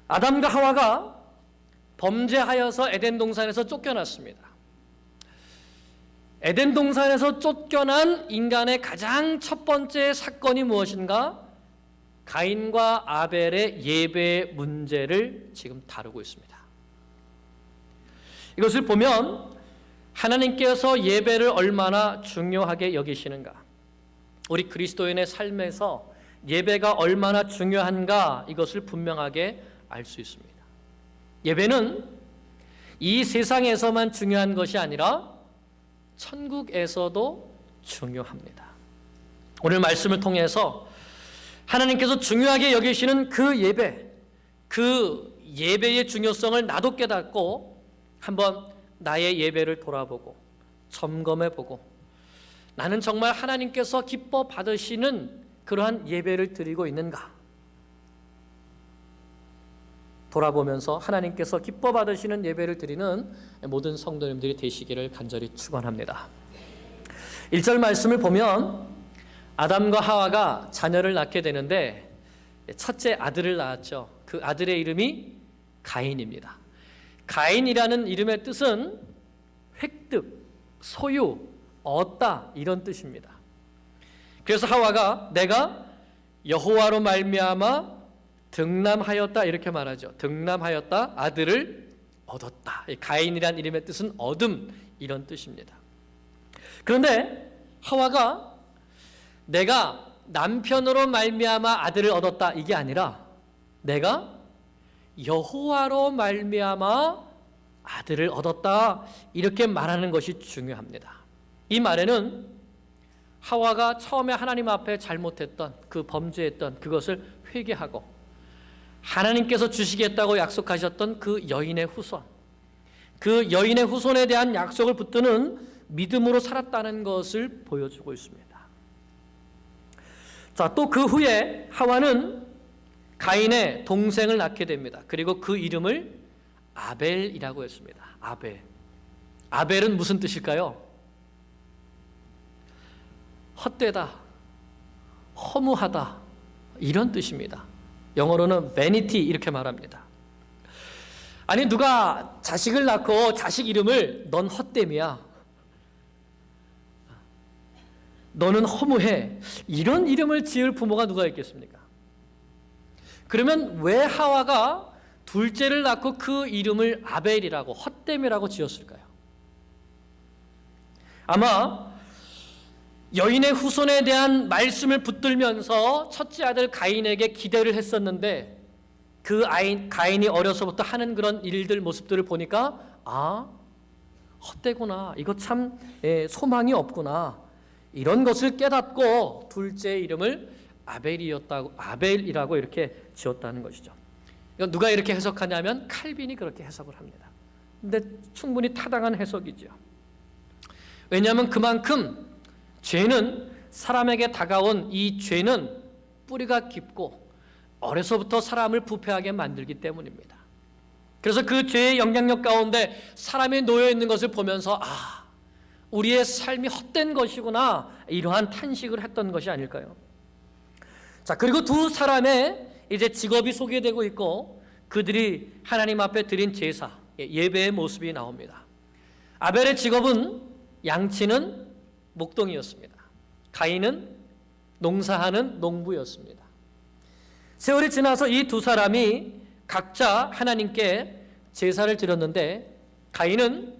아담과 하와가 범죄하여서 에덴 동산에서 쫓겨났습니다. 에덴 동산에서 쫓겨난 인간의 가장 첫 번째 사건이 무엇인가? 가인과 아벨의 예배 문제를 지금 다루고 있습니다. 이것을 보면 하나님께서 예배를 얼마나 중요하게 여기시는가, 우리 그리스도인의 삶에서 예배가 얼마나 중요한가, 이것을 분명하게 알 수 있습니다. 예배는 이 세상에서만 중요한 것이 아니라 천국에서도 중요합니다. 오늘 말씀을 통해서 하나님께서 중요하게 여기시는 그 예배의 중요성을 나도 깨닫고 한번 나의 예배를 돌아보고 점검해보고, 나는 정말 하나님께서 기뻐 받으시는 그러한 예배를 드리고 있는가 돌아보면서 하나님께서 기뻐 받으시는 예배를 드리는 모든 성도님들이 되시기를 간절히 축원합니다. 1절 말씀을 보면 아담과 하와가 자녀를 낳게 되는데 첫째 아들을 낳았죠. 그 아들의 이름이 가인입니다. 가인이라는 이름의 뜻은 획득, 소유, 얻다, 이런 뜻입니다. 그래서 하와가 내가 여호와로 말미암아 득남하였다, 이렇게 말하죠. 득남하였다, 아들을 얻었다. 가인이란 이름의 뜻은 얻음, 이런 뜻입니다. 그런데 하와가 내가 남편으로 말미암아 아들을 얻었다, 이게 아니라 내가 여호와로 말미암아 아들을 얻었다, 이렇게 말하는 것이 중요합니다. 이 말에는 하와가 처음에 하나님 앞에 잘못했던, 그 범죄했던 그것을 회개하고 하나님께서 주시겠다고 약속하셨던 그 여인의 후손, 그 여인의 후손에 대한 약속을 붙드는 믿음으로 살았다는 것을 보여주고 있습니다. 자, 또 그 후에 하와는 가인의 동생을 낳게 됩니다. 그리고 그 이름을 아벨이라고 했습니다. 아벨. 아벨은 무슨 뜻일까요? 헛되다, 허무하다, 이런 뜻입니다. 영어로는 vanity, 이렇게 말합니다. 아니, 누가 자식을 낳고 자식 이름을 넌 헛됨이야, 너는 허무해, 이런 이름을 지을 부모가 누가 있겠습니까? 그러면 왜 하와가 둘째를 낳고 그 이름을 아벨이라고, 헛됨이라고 지었을까요? 아마 여인의 후손에 대한 말씀을 붙들면서 첫째 아들 가인에게 기대를 했었는데, 그 가인이 어려서부터 하는 그런 일들, 모습들을 보니까 헛되구나, 이거 참 소망이 없구나, 이런 것을 깨닫고 둘째 이름을 아벨이라고 이렇게 지었다는 것이죠. 이건 누가 이렇게 해석하냐면 칼빈이 그렇게 해석을 합니다. 근데 충분히 타당한 해석이죠. 왜냐하면 그만큼 죄는, 사람에게 다가온 이 죄는 뿌리가 깊고 어려서부터 사람을 부패하게 만들기 때문입니다. 그래서 그 죄의 영향력 가운데 사람이 놓여 있는 것을 보면서 우리의 삶이 헛된 것이구나, 이러한 탄식을 했던 것이 아닐까요? 자, 그리고 두 사람의 이제 직업이 소개되고 있고, 그들이 하나님 앞에 드린 제사, 예배의 모습이 나옵니다. 아벨의 직업은 양치는 목동이었습니다. 가인은 농사하는 농부였습니다. 세월이 지나서 이 두 사람이 각자 하나님께 제사를 드렸는데, 가인은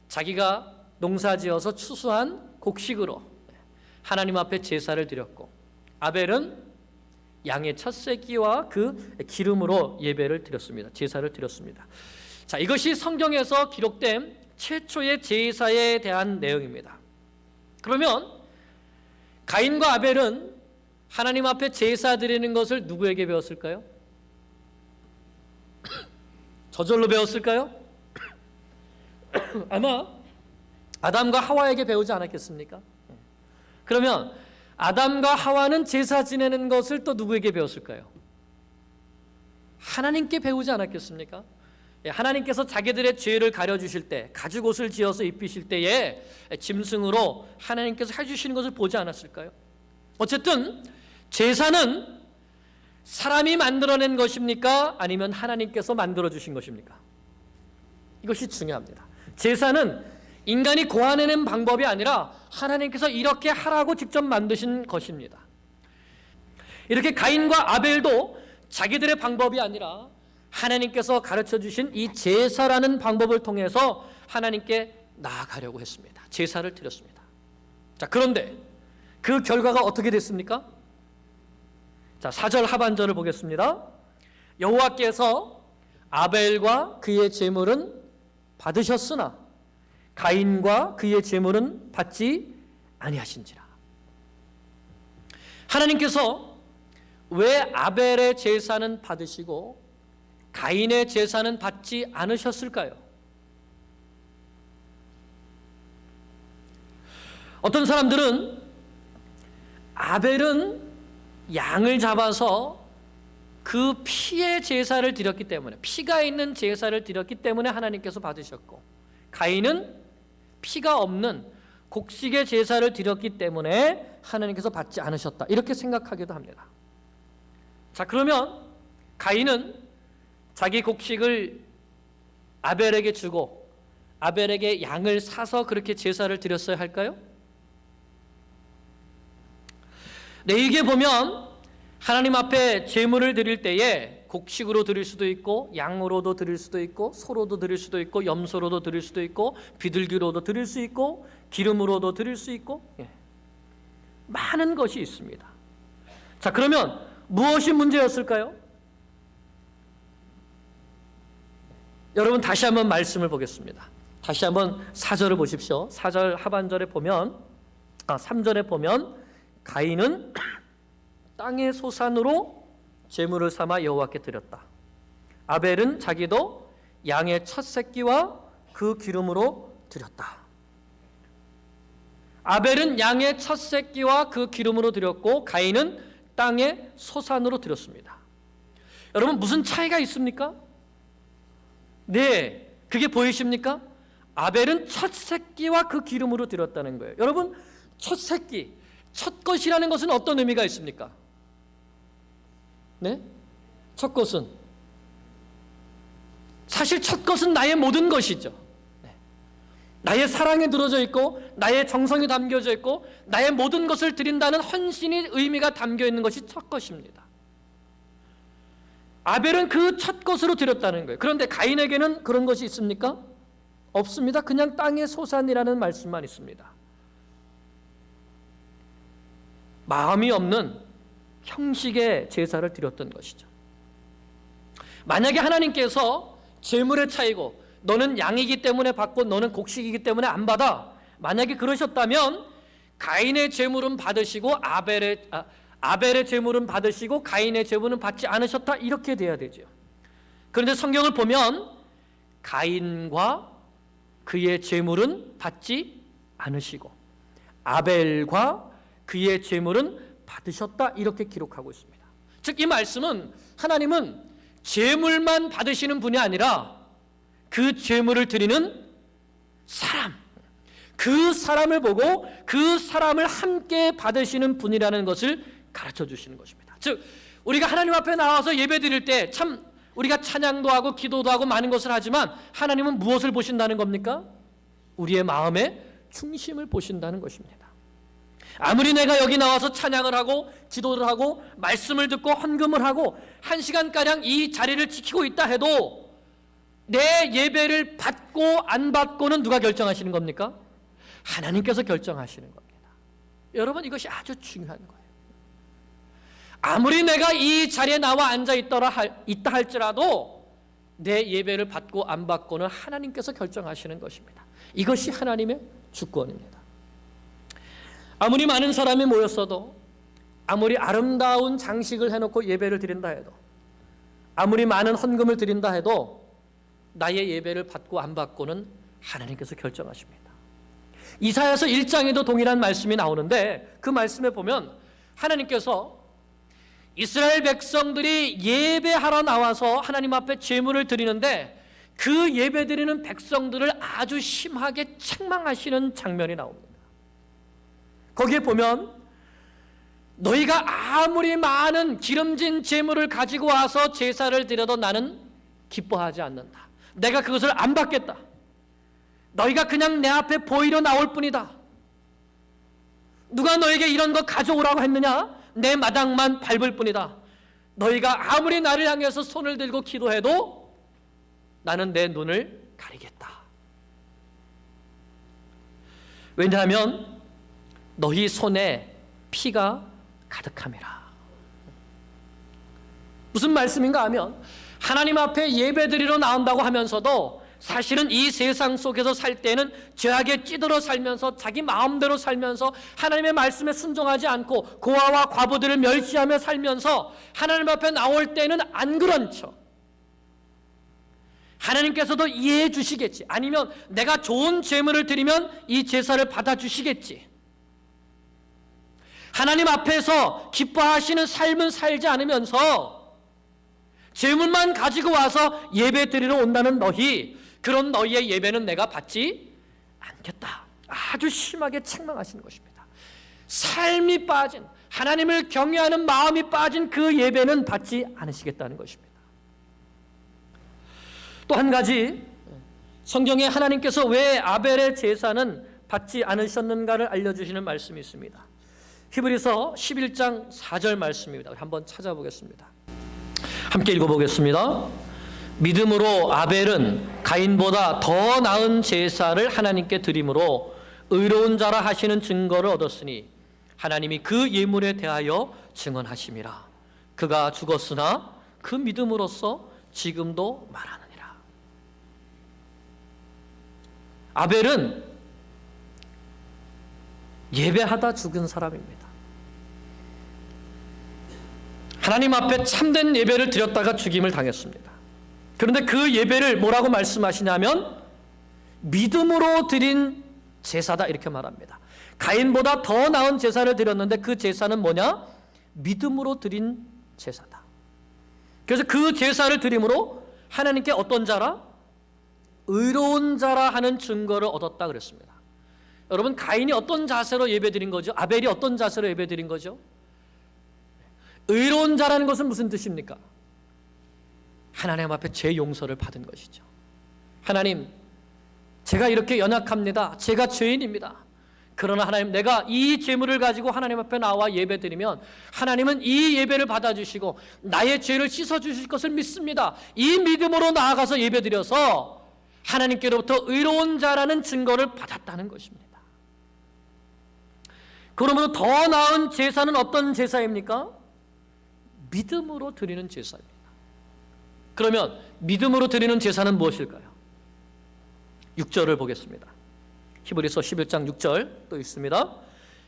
자기가 농사지어서 추수한 곡식으로 하나님 앞에 제사를 드렸고, 아벨은 양의 첫 새끼와 그 기름으로 예배를 드렸습니다. 제사를 드렸습니다. 자, 이것이 성경에서 기록된 최초의 제사에 대한 내용입니다. 그러면 가인과 아벨은 하나님 앞에 제사 드리는 것을 누구에게 배웠을까요? 저절로 배웠을까요? 아마 아담과 하와에게 배우지 않았겠습니까? 그러면 아담과 하와는 제사 지내는 것을 또 누구에게 배웠을까요? 하나님께 배우지 않았겠습니까? 하나님께서 자기들의 죄를 가려주실 때, 가죽옷을 지어서 입히실 때에 짐승으로 하나님께서 해주시는 것을 보지 않았을까요? 어쨌든 제사는 사람이 만들어낸 것입니까? 아니면 하나님께서 만들어주신 것입니까? 이것이 중요합니다. 제사는 인간이 고안해낸 방법이 아니라 하나님께서 이렇게 하라고 직접 만드신 것입니다. 이렇게 가인과 아벨도 자기들의 방법이 아니라 하나님께서 가르쳐주신 이 제사라는 방법을 통해서 하나님께 나아가려고 했습니다. 제사를 드렸습니다. 자, 그런데 그 결과가 어떻게 됐습니까? 자, 4절 하반절을 보겠습니다. 여호와께서 아벨과 그의 제물은 받으셨으나 가인과 그의 제물은 받지 아니하신지라. 하나님께서 왜 아벨의 제사는 받으시고 가인의 제사는 받지 않으셨을까요? 어떤 사람들은 아벨은 양을 잡아서 그 피의 제사를 드렸기 때문에, 피가 있는 제사를 드렸기 때문에 하나님께서 받으셨고, 가인은 피가 없는 곡식의 제사를 드렸기 때문에 하나님께서 받지 않으셨다, 이렇게 생각하기도 합니다. 자, 그러면 가인은 자기 곡식을 아벨에게 주고 아벨에게 양을 사서 그렇게 제사를 드렸어야 할까요? 레위기에 보면 하나님 앞에 제물을 드릴 때에 곡식으로 드릴 수도 있고 양으로도 드릴 수도 있고 소로도 드릴 수도 있고 염소로도 드릴 수도 있고 비둘기로도 드릴 수 있고 기름으로도 드릴 수 있고, 많은 것이 있습니다. 자, 그러면 무엇이 문제였을까요? 여러분, 다시 한번 말씀을 보겠습니다. 다시 한번 4절을 보십시오. 4절 하반절에 보면 3절에 보면 가인은 땅의 소산으로 제물을 삼아 여호와께 드렸다. 아벨은 자기도 양의 첫 새끼와 그 기름으로 드렸다. 아벨은 양의 첫 새끼와 그 기름으로 드렸고 가인은 땅의 소산으로 드렸습니다. 여러분, 무슨 차이가 있습니까? 네, 그게 보이십니까? 아벨은 첫 새끼와 그 기름으로 드렸다는 거예요. 여러분, 첫 새끼, 첫 것이라는 것은 어떤 의미가 있습니까? 네? 첫 것은, 사실 첫 것은 나의 모든 것이죠. 나의 사랑이 들어져 있고 나의 정성이 담겨져 있고 나의 모든 것을 드린다는 헌신의 의미가 담겨 있는 것이 첫 것입니다. 아벨은 그 첫 것으로 드렸다는 거예요. 그런데 가인에게는 그런 것이 있습니까? 없습니다. 그냥 땅의 소산이라는 말씀만 있습니다. 마음이 없는 형식의 제사를 드렸던 것이죠. 만약에 하나님께서 제물의 차이고 너는 양이기 때문에 받고 너는 곡식이기 때문에 안 받아, 만약에 그러셨다면 가인의 제물은 받으시고 아벨의 제물은 받으시고 가인의 제물은 받지 않으셨다, 이렇게 돼야 되죠. 그런데 성경을 보면 가인과 그의 제물은 받지 않으시고 아벨과 그의 제물은 받으셨다, 이렇게 기록하고 있습니다. 즉, 이 말씀은 하나님은 제물만 받으시는 분이 아니라 그 제물을 드리는 사람, 그 사람을 보고 그 사람을 함께 받으시는 분이라는 것을 가르쳐 주시는 것입니다. 즉, 우리가 하나님 앞에 나와서 예배 드릴 때 참 우리가 찬양도 하고 기도도 하고 많은 것을 하지만 하나님은 무엇을 보신다는 겁니까? 우리의 마음의 중심을 보신다는 것입니다. 아무리 내가 여기 나와서 찬양을 하고 기도를 하고 말씀을 듣고 헌금을 하고 1시간가량 이 자리를 지키고 있다 해도 내 예배를 받고 안 받고는 누가 결정하시는 겁니까? 하나님께서 결정하시는 겁니다. 여러분, 이것이 아주 중요한 거예요. 아무리 내가 이 자리에 나와 앉아 있다 할지라도 내 예배를 받고 안 받고는 하나님께서 결정하시는 것입니다. 이것이 하나님의 주권입니다. 아무리 많은 사람이 모였어도, 아무리 아름다운 장식을 해놓고 예배를 드린다 해도, 아무리 많은 헌금을 드린다 해도 나의 예배를 받고 안 받고는 하나님께서 결정하십니다. 이사야서 1장에도 동일한 말씀이 나오는데 그 말씀에 보면 하나님께서 이스라엘 백성들이 예배하러 나와서 하나님 앞에 제물을 드리는데 그 예배 드리는 백성들을 아주 심하게 책망하시는 장면이 나옵니다. 거기에 보면 너희가 아무리 많은 기름진 재물을 가지고 와서 제사를 드려도 나는 기뻐하지 않는다. 내가 그것을 안 받겠다. 너희가 그냥 내 앞에 보이려 나올 뿐이다. 누가 너에게 이런 거 가져오라고 했느냐? 내 마당만 밟을 뿐이다. 너희가 아무리 나를 향해서 손을 들고 기도해도 나는 내 눈을 가리겠다. 왜냐하면 너희 손에 피가 가득함이라. 무슨 말씀인가 하면 하나님 앞에 예배드리러 나온다고 하면서도 사실은 이 세상 속에서 살 때는 죄악에 찌들어 살면서 자기 마음대로 살면서 하나님의 말씀에 순종하지 않고 고아와 과부들을 멸시하며 살면서 하나님 앞에 나올 때는 안 그런 척, 하나님께서도 이해해 주시겠지, 아니면 내가 좋은 제물을 드리면 이 제사를 받아주시겠지, 하나님 앞에서 기뻐하시는 삶은 살지 않으면서 제물만 가지고 와서 예배 드리러 온다는 너희, 그런 너희의 예배는 내가 받지 않겠다. 아주 심하게 책망하시는 것입니다. 삶이 빠진, 하나님을 경외하는 마음이 빠진 그 예배는 받지 않으시겠다는 것입니다. 또 한 가지, 성경에 하나님께서 왜 아벨의 제사는 받지 않으셨는가를 알려주시는 말씀이 있습니다. 히브리서 11장 4절 말씀입니다. 한번 찾아보겠습니다. 함께 읽어보겠습니다. 믿음으로 아벨은 가인보다 더 나은 제사를 하나님께 드림으로 의로운 자라 하시는 증거를 얻었으니 하나님이 그 예물에 대하여 증언하심이라. 그가 죽었으나 그 믿음으로써 지금도 말하느니라. 아벨은 예배하다 죽은 사람입니다. 하나님 앞에 참된 예배를 드렸다가 죽임을 당했습니다. 그런데 그 예배를 뭐라고 말씀하시냐면 믿음으로 드린 제사다, 이렇게 말합니다. 가인보다 더 나은 제사를 드렸는데 그 제사는 뭐냐? 믿음으로 드린 제사다. 그래서 그 제사를 드림으로 하나님께 어떤 자라? 의로운 자라 하는 증거를 얻었다 그랬습니다. 여러분, 가인이 어떤 자세로 예배드린 거죠? 아벨이 어떤 자세로 예배드린 거죠? 의로운 자라는 것은 무슨 뜻입니까? 하나님 앞에 제 용서를 받은 것이죠. 하나님, 제가 이렇게 연약합니다. 제가 죄인입니다. 그러나 하나님, 내가 이 재물을 가지고 하나님 앞에 나와 예배드리면 하나님은 이 예배를 받아주시고 나의 죄를 씻어주실 것을 믿습니다. 이 믿음으로 나아가서 예배드려서 하나님께로부터 의로운 자라는 증거를 받았다는 것입니다. 그러므로 더 나은 제사는 어떤 제사입니까? 믿음으로 드리는 제사입니다. 그러면 믿음으로 드리는 제사는 무엇일까요? 6절을 보겠습니다. 히브리서 11장 6절 또 있습니다.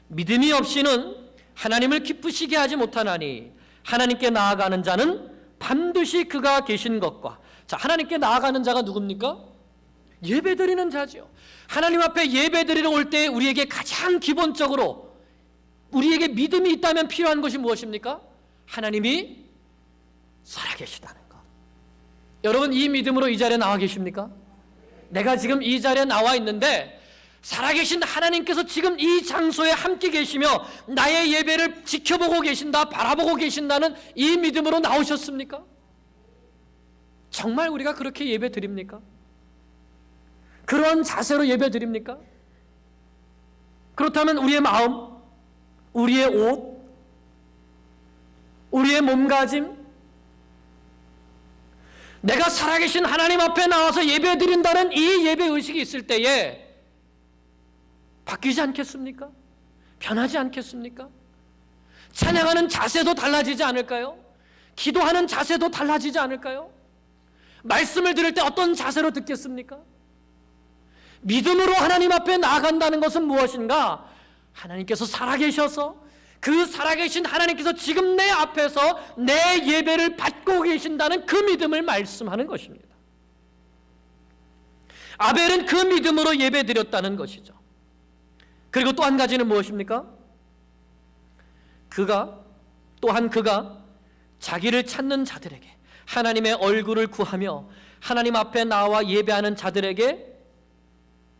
믿음이 없이는 하나님을 기쁘시게 하지 못하나니 하나님께 나아가는 자는 반드시 그가 계신 것과. 자, 하나님께 나아가는 자가 누굽니까? 예배드리는 자죠. 하나님 앞에 예배드리러 올 때 우리에게 가장 기본적으로 우리에게 믿음이 있다면 필요한 것이 무엇입니까? 하나님이 살아계시다는 것. 여러분, 이 믿음으로 이 자리에 나와 계십니까? 내가 지금 이 자리에 나와 있는데 살아계신 하나님께서 지금 이 장소에 함께 계시며 나의 예배를 지켜보고 계신다, 바라보고 계신다는 이 믿음으로 나오셨습니까? 정말 우리가 그렇게 예배 드립니까? 그런 자세로 예배 드립니까? 그렇다면 우리의 마음, 우리의 옷, 우리의 몸가짐, 내가 살아계신 하나님 앞에 나와서 예배 드린다는 이 예배 의식이 있을 때에 바뀌지 않겠습니까? 변하지 않겠습니까? 찬양하는 자세도 달라지지 않을까요? 기도하는 자세도 달라지지 않을까요? 말씀을 들을 때 어떤 자세로 듣겠습니까? 믿음으로 하나님 앞에 나아간다는 것은 무엇인가? 하나님께서 살아계셔서 그 살아계신 하나님께서 지금 내 앞에서 내 예배를 받고 계신다는 그 믿음을 말씀하는 것입니다. 아벨은 그 믿음으로 예배드렸다는 것이죠. 그리고 또 한 가지는 무엇입니까? 그가 자기를 찾는 자들에게 하나님의 얼굴을 구하며 하나님 앞에 나와 예배하는 자들에게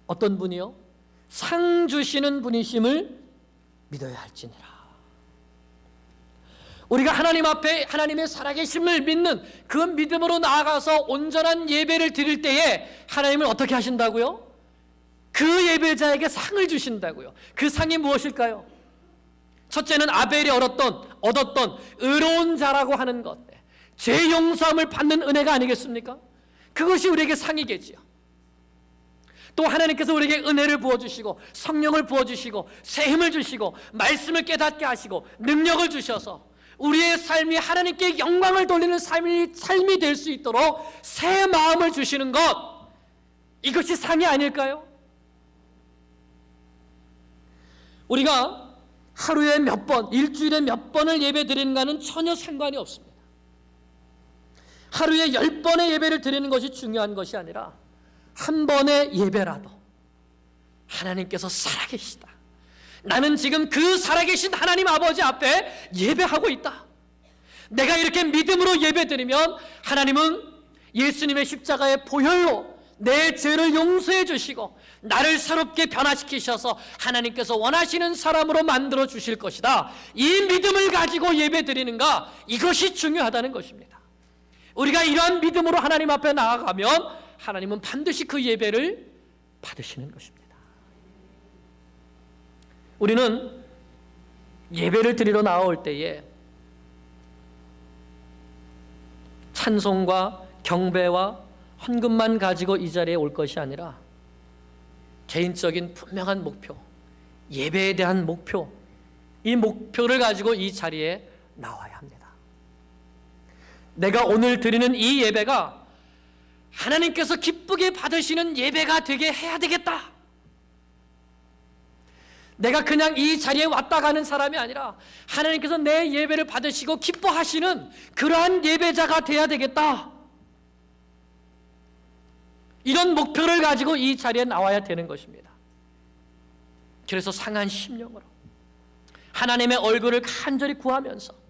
어떤 분이요? 상 주시는 분이심을 믿어야 할지니라. 우리가 하나님 앞에 하나님의 살아계심을 믿는 그 믿음으로 나아가서 온전한 예배를 드릴 때에 하나님은 어떻게 하신다고요? 그 예배자에게 상을 주신다고요. 그 상이 무엇일까요? 첫째는 아벨이 얻었던 의로운 자라고 하는 것, 죄 용서함을 받는 은혜가 아니겠습니까? 그것이 우리에게 상이겠지요. 또 하나님께서 우리에게 은혜를 부어주시고 성령을 부어주시고 새 힘을 주시고 말씀을 깨닫게 하시고 능력을 주셔서 우리의 삶이 하나님께 영광을 돌리는 삶이 될 수 있도록 새 마음을 주시는 것, 이것이 상이 아닐까요? 우리가 하루에 몇 번, 일주일에 몇 번을 예배 드리는가는 전혀 상관이 없습니다. 하루에 10번의 예배를 드리는 것이 중요한 것이 아니라 한 번의 예배라도 하나님께서 살아계시다, 나는 지금 그 살아계신 하나님 아버지 앞에 예배하고 있다, 내가 이렇게 믿음으로 예배드리면 하나님은 예수님의 십자가의 보혈로 내 죄를 용서해 주시고 나를 새롭게 변화시키셔서 하나님께서 원하시는 사람으로 만들어 주실 것이다, 이 믿음을 가지고 예배드리는가, 이것이 중요하다는 것입니다. 우리가 이러한 믿음으로 하나님 앞에 나아가면 하나님은 반드시 그 예배를 받으시는 것입니다. 우리는 예배를 드리러 나올 때에 찬송과 경배와 헌금만 가지고 이 자리에 올 것이 아니라 개인적인 분명한 목표, 예배에 대한 목표, 이 목표를 가지고 이 자리에 나와야 합니다. 내가 오늘 드리는 이 예배가 하나님께서 기쁘게 받으시는 예배가 되게 해야 되겠다. 내가 그냥 이 자리에 왔다 가는 사람이 아니라 하나님께서 내 예배를 받으시고 기뻐하시는 그러한 예배자가 돼야 되겠다. 이런 목표를 가지고 이 자리에 나와야 되는 것입니다. 그래서 상한 심령으로 하나님의 얼굴을 간절히 구하면서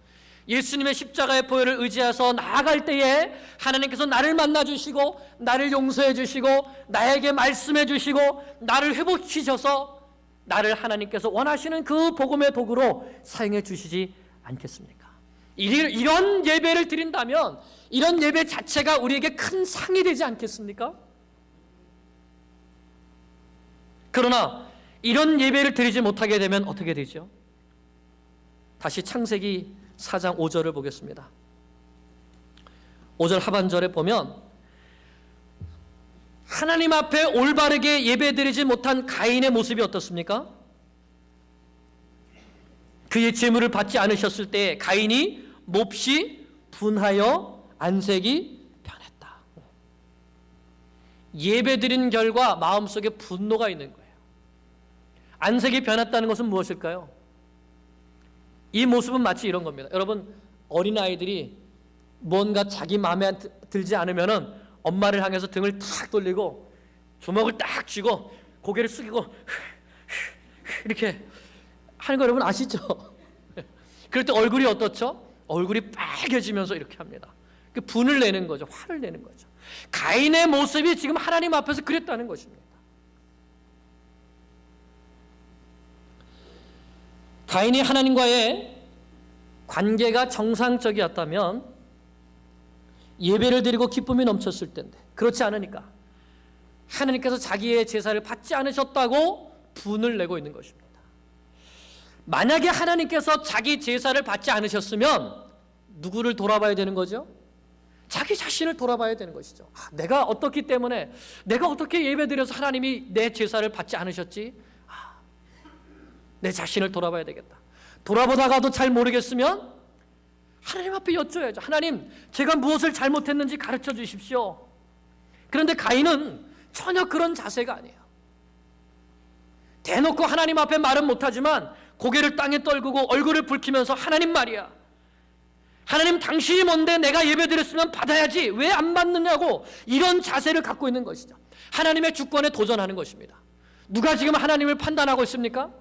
예수님의 십자가의 보혈을 의지해서 나아갈 때에 하나님께서 나를 만나주시고 나를 용서해 주시고 나에게 말씀해 주시고 나를 회복시켜서 나를 하나님께서 원하시는 그 복음의 도구로 사용해 주시지 않겠습니까? 이런 예배를 드린다면 이런 예배 자체가 우리에게 큰 상이 되지 않겠습니까? 그러나 이런 예배를 드리지 못하게 되면 어떻게 되죠? 다시 창세기 4장 5절을 보겠습니다. 5절 하반절에 보면 하나님 앞에 올바르게 예배드리지 못한 가인의 모습이 어떻습니까? 그의 제물을 받지 않으셨을 때 가인이 몹시 분하여 안색이 변했다. 예배드린 결과 마음속에 분노가 있는 거예요. 안색이 변했다는 것은 무엇일까요? 이 모습은 마치 이런 겁니다. 여러분, 어린아이들이 뭔가 자기 마음에 들지 않으면은 엄마를 향해서 등을 탁 돌리고 주먹을 딱 쥐고 고개를 숙이고 이렇게 하는 거 여러분 아시죠? 그럴 때 얼굴이 어떻죠? 얼굴이 빨개지면서 이렇게 합니다. 그 분을 내는 거죠. 화를 내는 거죠. 가인의 모습이 지금 하나님 앞에서 그랬다는 것입니다. 가인이 하나님과의 관계가 정상적이었다면 예배를 드리고 기쁨이 넘쳤을 텐데 그렇지 않으니까 하나님께서 자기의 제사를 받지 않으셨다고 분을 내고 있는 것입니다. 만약에 하나님께서 자기 제사를 받지 않으셨으면 누구를 돌아봐야 되는 거죠? 자기 자신을 돌아봐야 되는 것이죠. 내가 어떻기 때문에 내가 어떻게 예배드려서 하나님이 내 제사를 받지 않으셨지? 내 자신을 돌아봐야 되겠다. 돌아보다가도 잘 모르겠으면 하나님 앞에 여쭤야죠. 하나님, 제가 무엇을 잘못했는지 가르쳐 주십시오. 그런데 가인은 전혀 그런 자세가 아니에요. 대놓고 하나님 앞에 말은 못하지만 고개를 땅에 떨구고 얼굴을 붉히면서 하나님 말이야, 하나님 당신이 뭔데 내가 예배드렸으면 받아야지 왜 안 받느냐고 이런 자세를 갖고 있는 것이죠. 하나님의 주권에 도전하는 것입니다. 누가 지금 하나님을 판단하고 있습니까?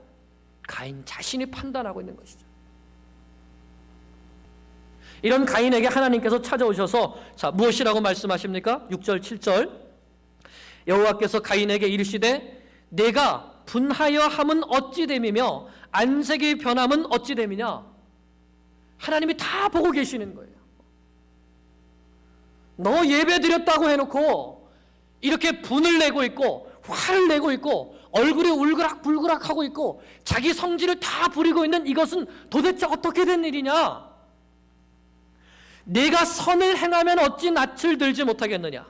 가인 자신이 판단하고 있는 것이죠. 이런 가인에게 하나님께서 찾아오셔서 자, 무엇이라고 말씀하십니까? 6절 7절 여호와께서 가인에게 이르시되 내가 분하여 함은 어찌 됨이며 안색이 변함은 어찌 됨이냐. 하나님이 다 보고 계시는 거예요. 너 예배 드렸다고 해놓고 이렇게 분을 내고 있고 화를 내고 있고 얼굴이 울그락불그락 하고 있고 자기 성질을 다 부리고 있는 이것은 도대체 어떻게 된 일이냐? 내가 선을 행하면 어찌 낯을 들지 못하겠느냐?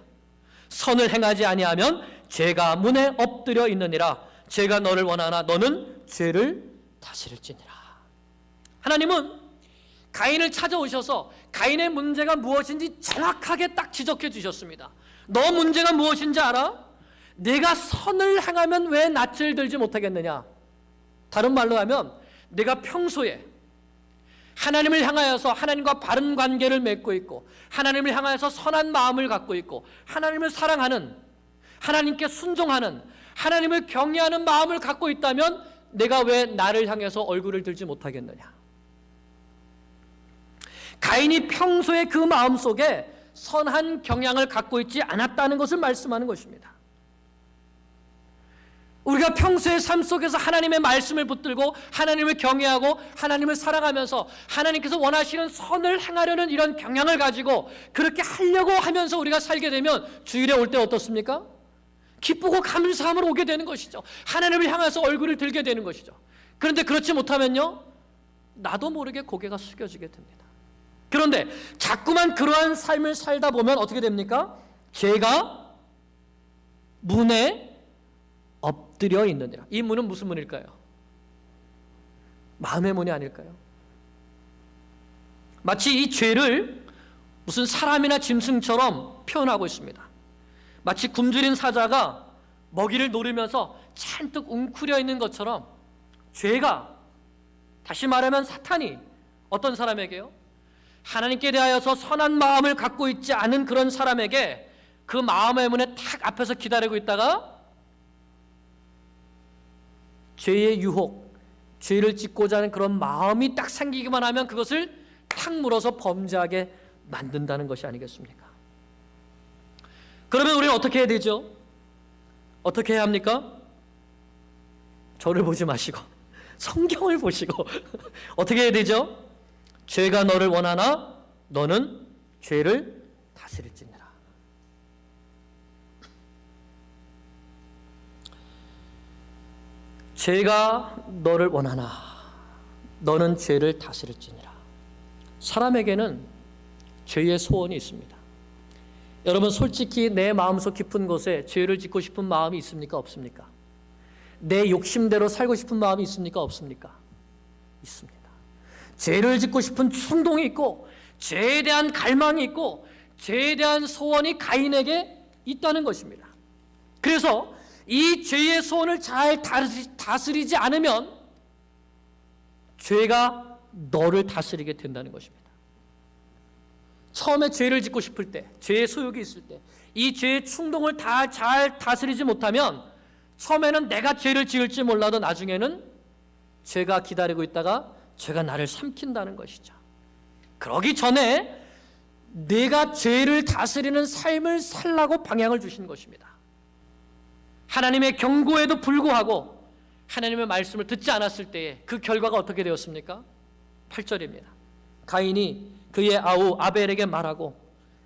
선을 행하지 아니하면 죄가 문에 엎드려 있느니라. 죄가 너를 원하나 너는 죄를 다스릴지니라. 하나님은 가인을 찾아오셔서 가인의 문제가 무엇인지 정확하게 딱 지적해 주셨습니다. 너 문제가 무엇인지 알아? 내가 선을 행하면 왜 낯을 들지 못하겠느냐? 다른 말로 하면 내가 평소에 하나님을 향하여서 하나님과 바른 관계를 맺고 있고 하나님을 향하여서 선한 마음을 갖고 있고 하나님을 사랑하는, 하나님께 순종하는, 하나님을 경외하는 마음을 갖고 있다면 내가 왜 나를 향해서 얼굴을 들지 못하겠느냐? 가인이 평소에 그 마음속에 선한 경향을 갖고 있지 않았다는 것을 말씀하는 것입니다. 우리가 평소의 삶 속에서 하나님의 말씀을 붙들고 하나님을 경외하고 하나님을 사랑하면서 하나님께서 원하시는 선을 행하려는 이런 경향을 가지고 그렇게 하려고 하면서 우리가 살게 되면 주일에 올 때 어떻습니까? 기쁘고 감사함으로 오게 되는 것이죠. 하나님을 향해서 얼굴을 들게 되는 것이죠. 그런데 그렇지 못하면요, 나도 모르게 고개가 숙여지게 됩니다. 그런데 자꾸만 그러한 삶을 살다 보면 어떻게 됩니까? 죄가 문에 엎드려 있느니라. 이 문은 무슨 문일까요? 마음의 문이 아닐까요? 마치 이 죄를 무슨 사람이나 짐승처럼 표현하고 있습니다. 마치 굶주린 사자가 먹이를 노리면서 잔뜩 웅크려 있는 것처럼 죄가, 다시 말하면 사탄이 어떤 사람에게요? 하나님께 대하여서 선한 마음을 갖고 있지 않은 그런 사람에게 그 마음의 문에 탁 앞에서 기다리고 있다가 죄의 유혹, 죄를 짓고자 하는 그런 마음이 딱 생기기만 하면 그것을 탁 물어서 범죄하게 만든다는 것이 아니겠습니까? 그러면 우리는 어떻게 해야 되죠? 어떻게 해야 합니까? 저를 보지 마시고 성경을 보시고 어떻게 해야 되죠? 죄가 너를 원하나 너는 죄를 다스릴지니라. 죄가 너를 원하나 너는 죄를 다스릴지니라. 사람에게는 죄의 소원이 있습니다. 여러분, 솔직히 내 마음속 깊은 곳에 죄를 짓고 싶은 마음이 있습니까? 없습니까? 내 욕심대로 살고 싶은 마음이 있습니까? 없습니까? 있습니다. 죄를 짓고 싶은 충동이 있고 죄에 대한 갈망이 있고 죄에 대한 소원이 가인에게 있다는 것입니다. 그래서 이 죄의 소원을 잘 다스리지 않으면 죄가 너를 다스리게 된다는 것입니다. 처음에 죄를 짓고 싶을 때, 죄의 소욕이 있을 때, 이 죄의 충동을 다 잘 다스리지 못하면 처음에는 내가 죄를 지을지 몰라도 나중에는 죄가 기다리고 있다가 죄가 나를 삼킨다는 것이죠. 그러기 전에 내가 죄를 다스리는 삶을 살라고 방향을 주신 것입니다. 하나님의 경고에도 불구하고 하나님의 말씀을 듣지 않았을 때에 그 결과가 어떻게 되었습니까? 8절입니다. 가인이 그의 아우 아벨에게 말하고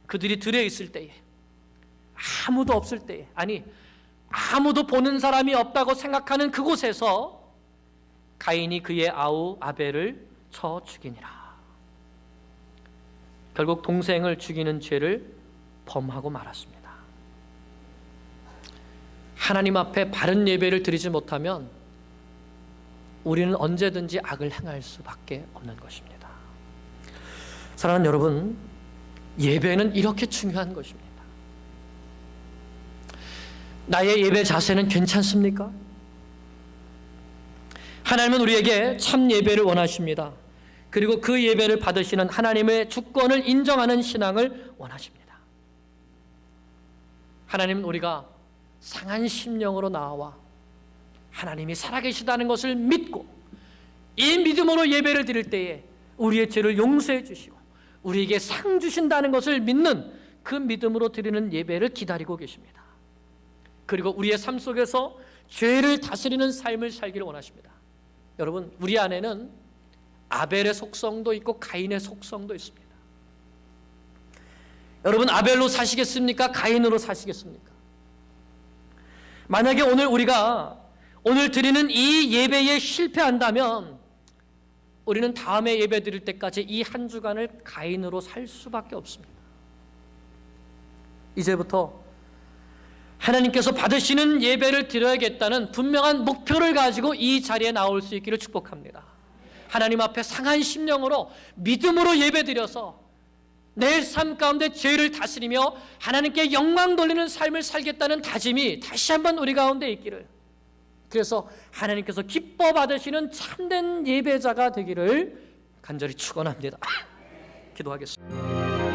그들이 들에 있을 때에, 아무도 없을 때에, 아니 아무도 보는 사람이 없다고 생각하는 그곳에서 가인이 그의 아우 아벨을 쳐 죽이니라. 결국 동생을 죽이는 죄를 범하고 말았습니다. 하나님 앞에 바른 예배를 드리지 못하면 우리는 언제든지 악을 행할 수밖에 없는 것입니다. 사랑하는 여러분, 예배는 이렇게 중요한 것입니다. 나의 예배 자세는 괜찮습니까? 하나님은 우리에게 참 예배를 원하십니다. 그리고 그 예배를 받으시는 하나님의 주권을 인정하는 신앙을 원하십니다. 하나님은 우리가 상한 심령으로 나와 하나님이 살아계시다는 것을 믿고 이 믿음으로 예배를 드릴 때에 우리의 죄를 용서해 주시고 우리에게 상 주신다는 것을 믿는 그 믿음으로 드리는 예배를 기다리고 계십니다. 그리고 우리의 삶 속에서 죄를 다스리는 삶을 살기를 원하십니다. 여러분, 우리 안에는 아벨의 속성도 있고 가인의 속성도 있습니다. 여러분, 아벨로 사시겠습니까? 가인으로 사시겠습니까? 만약에 우리가 오늘 드리는 이 예배에 실패한다면 우리는 다음에 예배 드릴 때까지 이 한 주간을 가인으로 살 수밖에 없습니다. 이제부터 하나님께서 받으시는 예배를 드려야겠다는 분명한 목표를 가지고 이 자리에 나올 수 있기를 축복합니다. 하나님 앞에 상한 심령으로 믿음으로 예배 드려서 내 삶 가운데 죄를 다스리며 하나님께 영광 돌리는 삶을 살겠다는 다짐이 다시 한번 우리 가운데 있기를, 그래서 하나님께서 기뻐 받으시는 참된 예배자가 되기를 간절히 축원합니다. 기도하겠습니다.